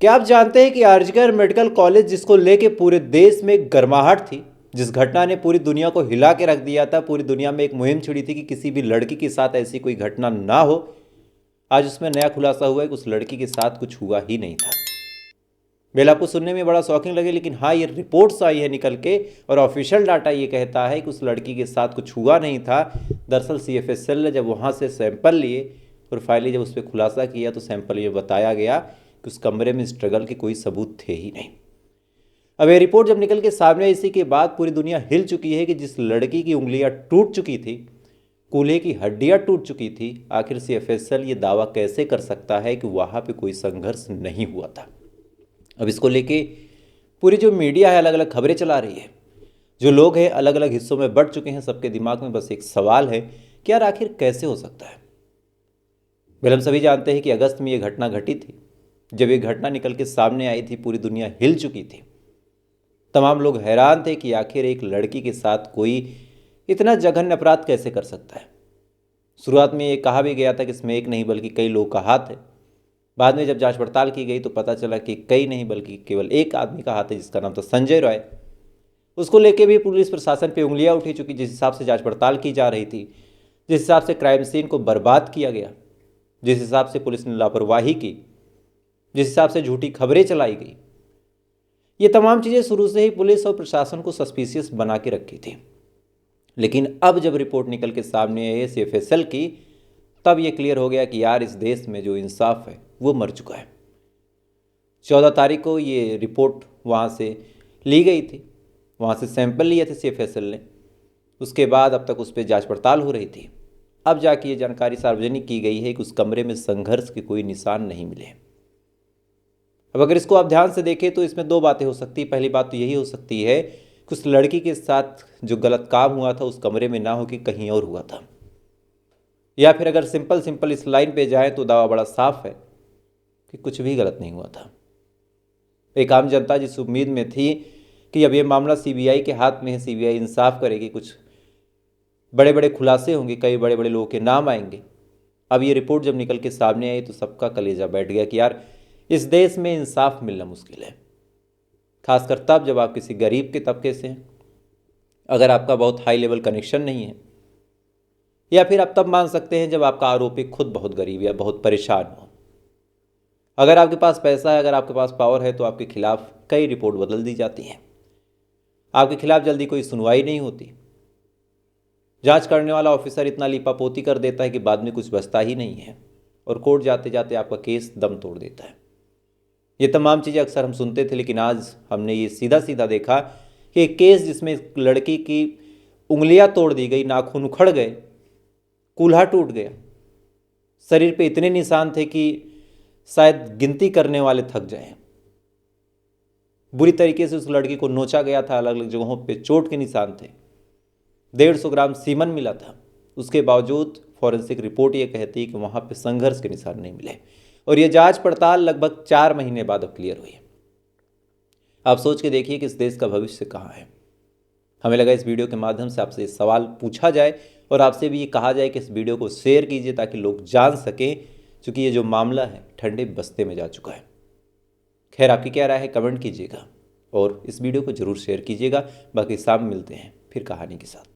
क्या आप जानते हैं कि आरजीकर मेडिकल कॉलेज जिसको लेके पूरे देश में गर्माहट थी, जिस घटना ने पूरी दुनिया को हिला के रख दिया था, पूरी दुनिया में एक मुहिम छिड़ी थी कि किसी भी लड़की के साथ ऐसी कोई घटना ना हो, आज उसमें नया खुलासा हुआ है कि उस लड़की के साथ कुछ हुआ ही नहीं था। बेल आपको सुनने में बड़ा शॉकिंग लगे, लेकिन हाँ, ये रिपोर्ट्स आई है निकल के और ऑफिशियल डाटा ये कहता है कि उस लड़की के साथ कुछ हुआ नहीं था। दरअसल सीएफएसएल ने जब वहाँ से सैंपल लिए और फाइनली जब उस पर खुलासा किया तो सैंपल ये बताया गया कि उस कमरे में स्ट्रगल के कोई सबूत थे ही नहीं। अब ये रिपोर्ट जब निकल के सामने आई, इसी के बाद पूरी दुनिया हिल चुकी है कि जिस लड़की की उंगलियां टूट चुकी थी, कूल्हे की हड्डियां टूट चुकी थी, आखिर सीएफएसएल ये दावा कैसे कर सकता है कि वहाँ पे कोई संघर्ष नहीं हुआ था। अब इसको लेके पूरी जो मीडिया है अलग अलग खबरें चला रही है, जो लोग हैं अलग अलग हिस्सों में बढ़ चुके हैं। सबके दिमाग में बस एक सवाल है कि यार आखिर कैसे हो सकता है। फिर हम सभी जानते हैं कि अगस्त में ये घटना घटी थी। जब ये घटना निकल के सामने आई थी, पूरी दुनिया हिल चुकी थी। तमाम लोग हैरान थे कि आखिर एक लड़की के साथ कोई इतना जघन्य अपराध कैसे कर सकता है। शुरुआत में ये कहा भी गया था कि इसमें एक नहीं बल्कि कई लोग का हाथ है। बाद में जब जांच पड़ताल की गई तो पता चला कि कई नहीं बल्कि केवल एक आदमी का हाथ है, जिसका नाम था संजय रॉय। उसको लेके भी पुलिस प्रशासन पे उंगलियां उठी, चुकी जिस हिसाब से जांच पड़ताल की जा रही थी, जिस हिसाब से क्राइम सीन को बर्बाद किया गया, जिस हिसाब से पुलिस ने लापरवाही की, जिस हिसाब से झूठी खबरें चलाई गई, ये तमाम चीज़ें शुरू से ही पुलिस और प्रशासन को सस्पिशियस बना के रखी थी। लेकिन अब जब रिपोर्ट निकल के सामने आई सीएफएसएल की, तब ये क्लियर हो गया कि यार इस देश में जो इंसाफ है वो मर चुका है। 14 तारीख को ये रिपोर्ट वहाँ से ली गई थी, वहाँ से सैंपल लिए थे सीएफएसएल ने। उसके बाद अब तक उस पर जांच पड़ताल हो रही थी। अब जाके ये जानकारी सार्वजनिक की गई है कि उस कमरे में संघर्ष के कोई निशान नहीं मिले। अब अगर इसको आप ध्यान से देखें तो इसमें दो बातें हो सकती है। पहली बात तो यही हो सकती है कि उस लड़की के साथ जो गलत काम हुआ था उस कमरे में ना हो कि कहीं और हुआ था, या फिर अगर सिंपल इस लाइन पे जाए तो दावा बड़ा साफ है कि कुछ भी गलत नहीं हुआ था। एक आम जनता जिस उम्मीद में थी कि अब ये मामला सीबीआई के हाथ में है, सीबीआई इंसाफ करेगी, कुछ बड़े बड़े खुलासे होंगे, कई बड़े बड़े लोगों के नाम आएंगे। अब ये रिपोर्ट जब निकल के सामने आई तो सबका कलेजा बैठ गया कि यार इस देश में इंसाफ मिलना मुश्किल है। खासकर तब जब आप किसी गरीब के तबके से हैं, अगर आपका बहुत हाई लेवल कनेक्शन नहीं है, या फिर आप तब मान सकते हैं जब आपका आरोपी खुद बहुत गरीब या बहुत परेशान हो। अगर आपके पास पैसा है, अगर आपके पास पावर है, तो आपके खिलाफ कई रिपोर्ट बदल दी जाती हैं। आपके खिलाफ जल्दी कोई सुनवाई नहीं होती। जांच करने वाला ऑफिसर इतना लीपापोती कर देता है कि बाद में कुछ बचता ही नहीं है और कोर्ट जाते जाते आपका केस दम तोड़ देता है। ये तमाम चीज़ें अक्सर हम सुनते थे, लेकिन आज हमने ये सीधा सीधा देखा कि एक केस जिसमें लड़की की उंगलियां तोड़ दी गई, नाखून उखड़ गए, कूल्हा टूट गया, शरीर पे इतने निशान थे कि शायद गिनती करने वाले थक जाएं। बुरी तरीके से उस लड़की को नोचा गया था, अलग अलग जगहों पे चोट के निशान थे, 150 ग्राम सीमन मिला था। उसके बावजूद फॉरेंसिक रिपोर्ट ये कहती है कि वहाँ पे संघर्ष के निशान नहीं मिले, और ये जांच पड़ताल लगभग 4 महीने बाद अब क्लियर हुई। आप सोच के देखिए कि इस देश का भविष्य कहाँ है। हमें लगा इस वीडियो के माध्यम से आपसे सवाल पूछा जाए और आपसे भी ये कहा जाए कि इस वीडियो को शेयर कीजिए ताकि लोग जान सकें, क्योंकि ये जो मामला है ठंडे बस्ते में जा चुका है। खैर, आपकी क्या राय है कमेंट कीजिएगा और इस वीडियो को ज़रूर शेयर कीजिएगा। बाकी शाम मिलते हैं फिर कहानी के साथ।